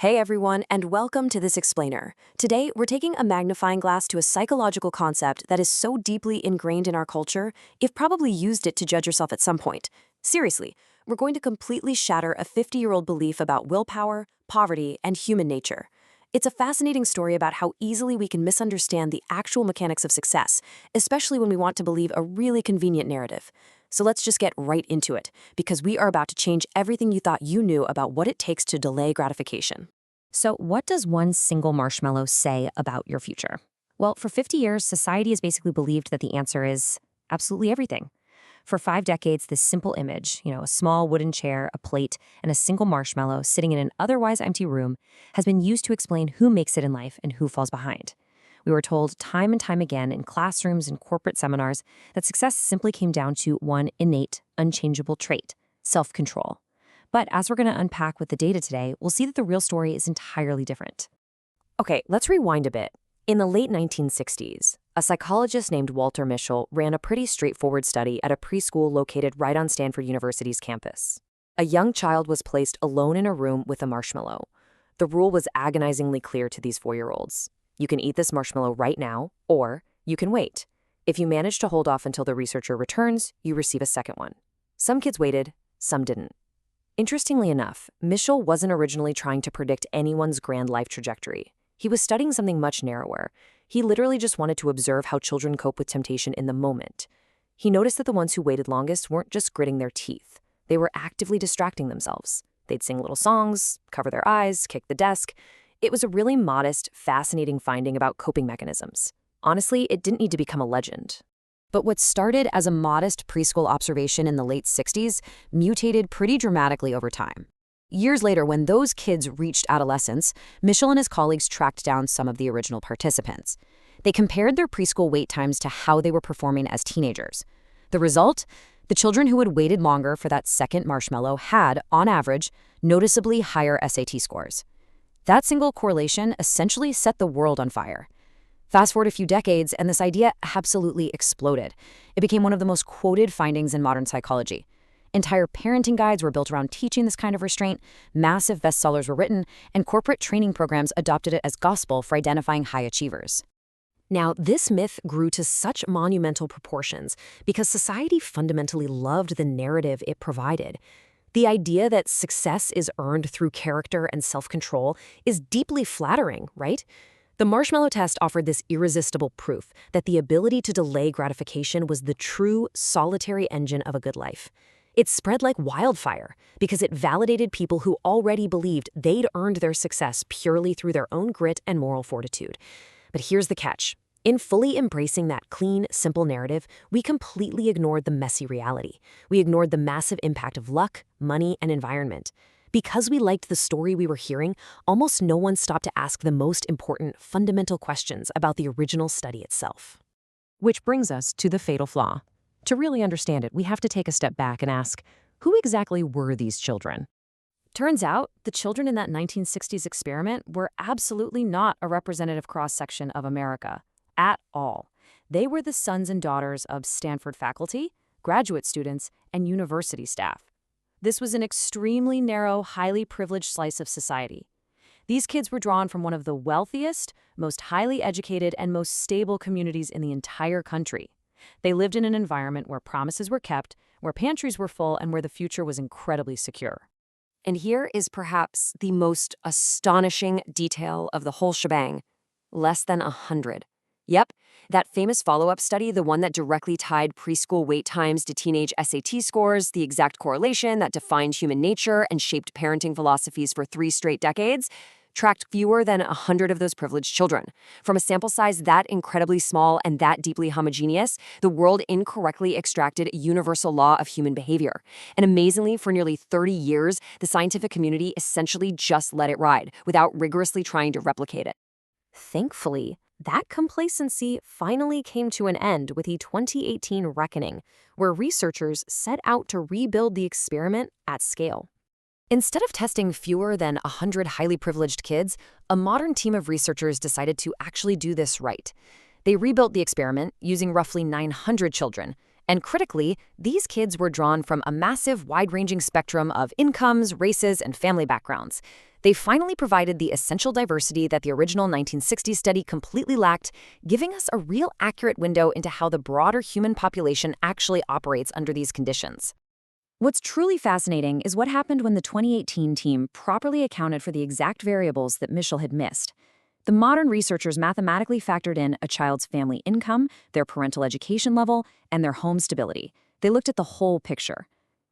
Hey everyone, and welcome to This Explainer. Today, we're taking a magnifying glass to a psychological concept that is so deeply ingrained in our culture, you've probably used it to judge yourself at some point. Seriously, we're going to completely shatter a 50-year-old belief about willpower, poverty, and human nature. It's a fascinating story about how easily we can misunderstand the actual mechanics of success, especially when we want to believe a really convenient narrative. So let's just get right into it, because we are about to change everything you thought you knew about what it takes to delay gratification. So what does one single marshmallow say about your future? Well, for 50 years, society has basically believed that the answer is absolutely everything. For 5 decades, this simple image, a small wooden chair, a plate, and a single marshmallow sitting in an otherwise empty room, has been used to explain who makes it in life and who falls behind. We were told time and time again in classrooms and corporate seminars that success simply came down to one innate, unchangeable trait: self-control. But as we're going to unpack with the data today, we'll see that the real story is entirely different. Okay, let's rewind a bit. In the late 1960s, a psychologist named Walter Mischel ran a pretty straightforward study at a preschool located right on Stanford University's campus. A young child was placed alone in a room with a marshmallow. The rule was agonizingly clear to these 4-year-olds. You can eat this marshmallow right now, or you can wait. If you manage to hold off until the researcher returns, you receive a second one. Some kids waited, some didn't. Interestingly enough, Mischel wasn't originally trying to predict anyone's grand life trajectory. He was studying something much narrower. He literally just wanted to observe how children cope with temptation in the moment. He noticed that the ones who waited longest weren't just gritting their teeth. They were actively distracting themselves. They'd sing little songs, cover their eyes, kick the desk. It was a really modest, fascinating finding about coping mechanisms. Honestly, it didn't need to become a legend. But what started as a modest preschool observation in the late 60s mutated pretty dramatically over time. Years later, when those kids reached adolescence, Mischel and his colleagues tracked down some of the original participants. They compared their preschool wait times to how they were performing as teenagers. The result? The children who had waited longer for that second marshmallow had, on average, noticeably higher SAT scores. That single correlation essentially set the world on fire. Fast forward a few decades, and this idea absolutely exploded. It became one of the most quoted findings in modern psychology. Entire parenting guides were built around teaching this kind of restraint, massive bestsellers were written, and corporate training programs adopted it as gospel for identifying high achievers. Now, this myth grew to such monumental proportions because society fundamentally loved the narrative it provided. The idea that success is earned through character and self-control is deeply flattering, right? The marshmallow test offered this irresistible proof that the ability to delay gratification was the true, solitary engine of a good life. It spread like wildfire because it validated people who already believed they'd earned their success purely through their own grit and moral fortitude. But here's the catch. In fully embracing that clean, simple narrative, we completely ignored the messy reality. We ignored the massive impact of luck, money, and environment. Because we liked the story we were hearing, almost no one stopped to ask the most important, fundamental questions about the original study itself. Which brings us to the fatal flaw. To really understand it, we have to take a step back and ask, who exactly were these children? Turns out, the children in that 1960s experiment were absolutely not a representative cross-section of America. At all. They were the sons and daughters of Stanford faculty, graduate students, and university staff. This was an extremely narrow, highly privileged slice of society. These kids were drawn from one of the wealthiest, most highly educated, and most stable communities in the entire country. They lived in an environment where promises were kept, where pantries were full, and where the future was incredibly secure. And here is perhaps the most astonishing detail of the whole shebang. Less than 100. Yep, that famous follow-up study, the one that directly tied preschool wait times to teenage SAT scores, the exact correlation that defined human nature and shaped parenting philosophies for 3 straight decades, tracked fewer than 100 of those privileged children. From a sample size that incredibly small and that deeply homogeneous, the world incorrectly extracted a universal law of human behavior. And amazingly, for nearly 30 years, the scientific community essentially just let it ride without rigorously trying to replicate it. Thankfully, that complacency finally came to an end with the 2018 reckoning, where researchers set out to rebuild the experiment at scale. Instead of testing fewer than 100 highly privileged kids, a modern team of researchers decided to actually do this right. They rebuilt the experiment using roughly 900 children, And critically, these kids were drawn from a massive, wide-ranging spectrum of incomes, races, and family backgrounds. They finally provided the essential diversity that the original 1960s study completely lacked, giving us a real accurate window into how the broader human population actually operates under these conditions. What's truly fascinating is what happened when the 2018 team properly accounted for the exact variables that Mischel had missed. The modern researchers mathematically factored in a child's family income, their parental education level, and their home stability. They looked at the whole picture.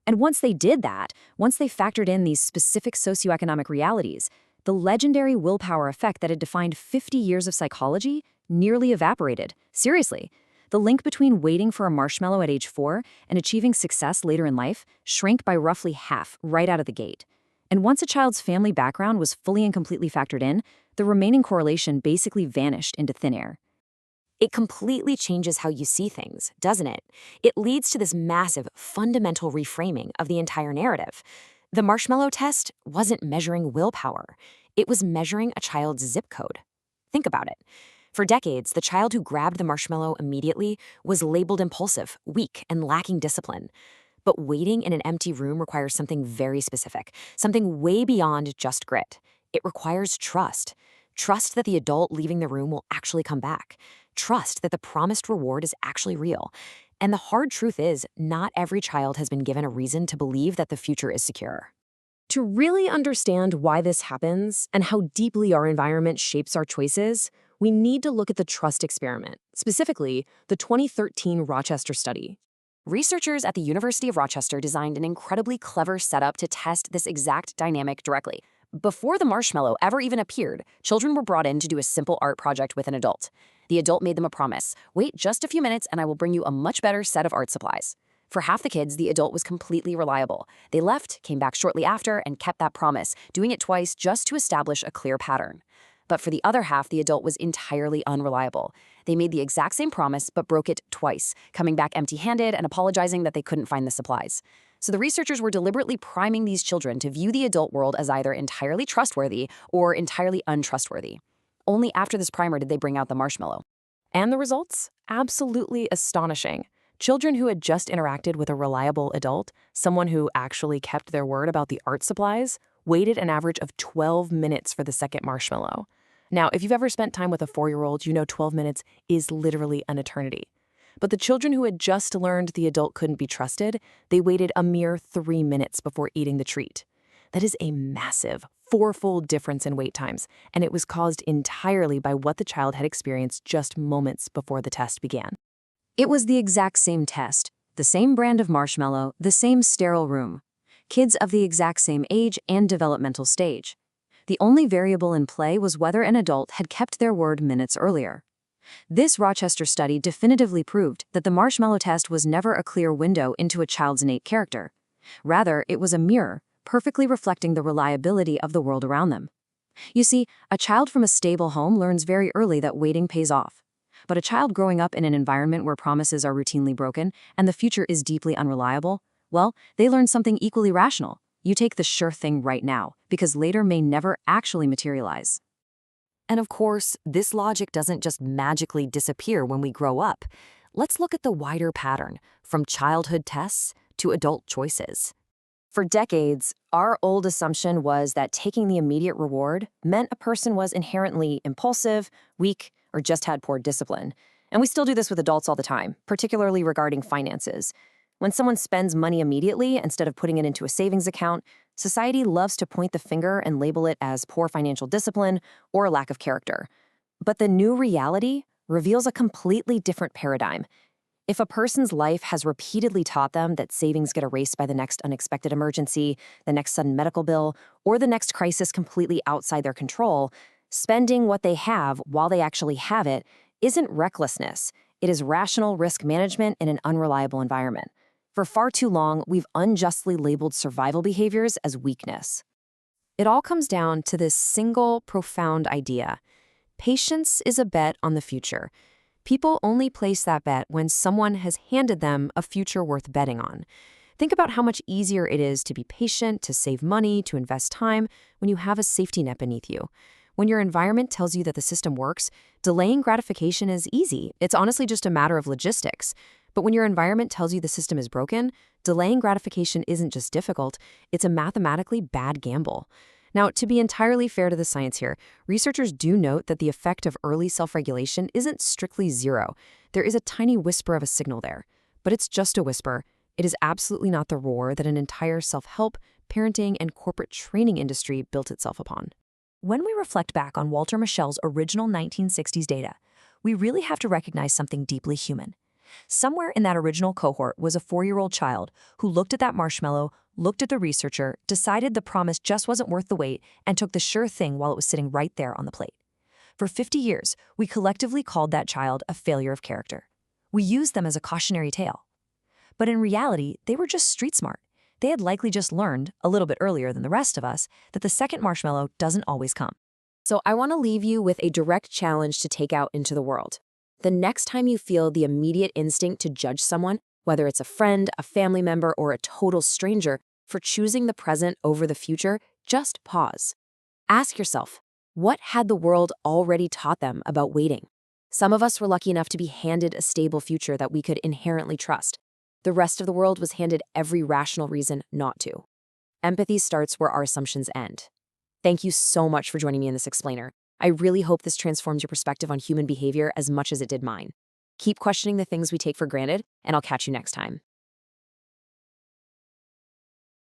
And once they did that, once they factored in these specific socioeconomic realities, the legendary willpower effect that had defined 50 years of psychology nearly evaporated. Seriously. The link between waiting for a marshmallow at age 4 and achieving success later in life shrank by roughly half right out of the gate. And once a child's family background was fully and completely factored in, the remaining correlation basically vanished into thin air. It completely changes how you see things, doesn't it? It leads to this massive, fundamental reframing of the entire narrative. The marshmallow test wasn't measuring willpower. It was measuring a child's zip code. Think about it. For decades, the child who grabbed the marshmallow immediately was labeled impulsive, weak, and lacking discipline. But waiting in an empty room requires something very specific, something way beyond just grit. It requires trust. Trust that the adult leaving the room will actually come back. Trust that the promised reward is actually real. And the hard truth is, not every child has been given a reason to believe that the future is secure. To really understand why this happens and how deeply our environment shapes our choices, we need to look at the trust experiment, specifically the 2013 Rochester study. Researchers at the University of Rochester designed an incredibly clever setup to test this exact dynamic directly. Before the marshmallow ever even appeared, children were brought in to do a simple art project with an adult. The adult made them a promise: wait just a few minutes and I will bring you a much better set of art supplies. For half the kids, the adult was completely reliable. They left, came back shortly after, and kept that promise, doing it twice just to establish a clear pattern. But for the other half, the adult was entirely unreliable. They made the exact same promise, but broke it twice, coming back empty-handed and apologizing that they couldn't find the supplies. So the researchers were deliberately priming these children to view the adult world as either entirely trustworthy or entirely untrustworthy. Only after this primer did they bring out the marshmallow. And the results? Absolutely astonishing. Children who had just interacted with a reliable adult, someone who actually kept their word about the art supplies, waited an average of 12 minutes for the second marshmallow. Now, if you've ever spent time with a 4-year-old, you know 12 minutes is literally an eternity. But the children who had just learned the adult couldn't be trusted, they waited a mere 3 minutes before eating the treat. That is a massive, 4-fold difference in wait times, and it was caused entirely by what the child had experienced just moments before the test began. It was the exact same test, the same brand of marshmallow, the same sterile room. Kids of the exact same age and developmental stage. The only variable in play was whether an adult had kept their word minutes earlier. This Rochester study definitively proved that the marshmallow test was never a clear window into a child's innate character. Rather, it was a mirror, perfectly reflecting the reliability of the world around them. You see, a child from a stable home learns very early that waiting pays off. But a child growing up in an environment where promises are routinely broken and the future is deeply unreliable, well, they learn something equally rational. You take the sure thing right now, because later may never actually materialize. And of course, this logic doesn't just magically disappear when we grow up. Let's look at the wider pattern, from childhood tests to adult choices. For decades, our old assumption was that taking the immediate reward meant a person was inherently impulsive, weak, or just had poor discipline. And we still do this with adults all the time, particularly regarding finances. When someone spends money immediately instead of putting it into a savings account, society loves to point the finger and label it as poor financial discipline or a lack of character. But the new reality reveals a completely different paradigm. If a person's life has repeatedly taught them that savings get erased by the next unexpected emergency, the next sudden medical bill, or the next crisis completely outside their control, spending what they have while they actually have it isn't recklessness. It is rational risk management in an unreliable environment. For far too long, we've unjustly labeled survival behaviors as weakness. It all comes down to this single, profound idea. Patience is a bet on the future. People only place that bet when someone has handed them a future worth betting on. Think about how much easier it is to be patient, to save money, to invest time when you have a safety net beneath you. When your environment tells you that the system works, delaying gratification is easy. It's honestly just a matter of logistics. But when your environment tells you the system is broken, delaying gratification isn't just difficult, it's a mathematically bad gamble. Now, to be entirely fair to the science here, researchers do note that the effect of early self-regulation isn't strictly zero. There is a tiny whisper of a signal there. But it's just a whisper. It is absolutely not the roar that an entire self-help, parenting, and corporate training industry built itself upon. When we reflect back on Walter Mischel's original 1960s data, we really have to recognize something deeply human. Somewhere in that original cohort was a 4-year-old child who looked at that marshmallow, looked at the researcher, decided the promise just wasn't worth the wait, and took the sure thing while it was sitting right there on the plate. For 50 years, we collectively called that child a failure of character. We used them as a cautionary tale. But in reality, they were just street smart. They had likely just learned, a little bit earlier than the rest of us, that the second marshmallow doesn't always come. So I want to leave you with a direct challenge to take out into the world. The next time you feel the immediate instinct to judge someone, whether it's a friend, a family member, or a total stranger, for choosing the present over the future, just pause. Ask yourself, what had the world already taught them about waiting? Some of us were lucky enough to be handed a stable future that we could inherently trust. The rest of the world was handed every rational reason not to. Empathy starts where our assumptions end. Thank you so much for joining me in this explainer. I really hope this transforms your perspective on human behavior as much as it did mine. Keep questioning the things we take for granted, and I'll catch you next time.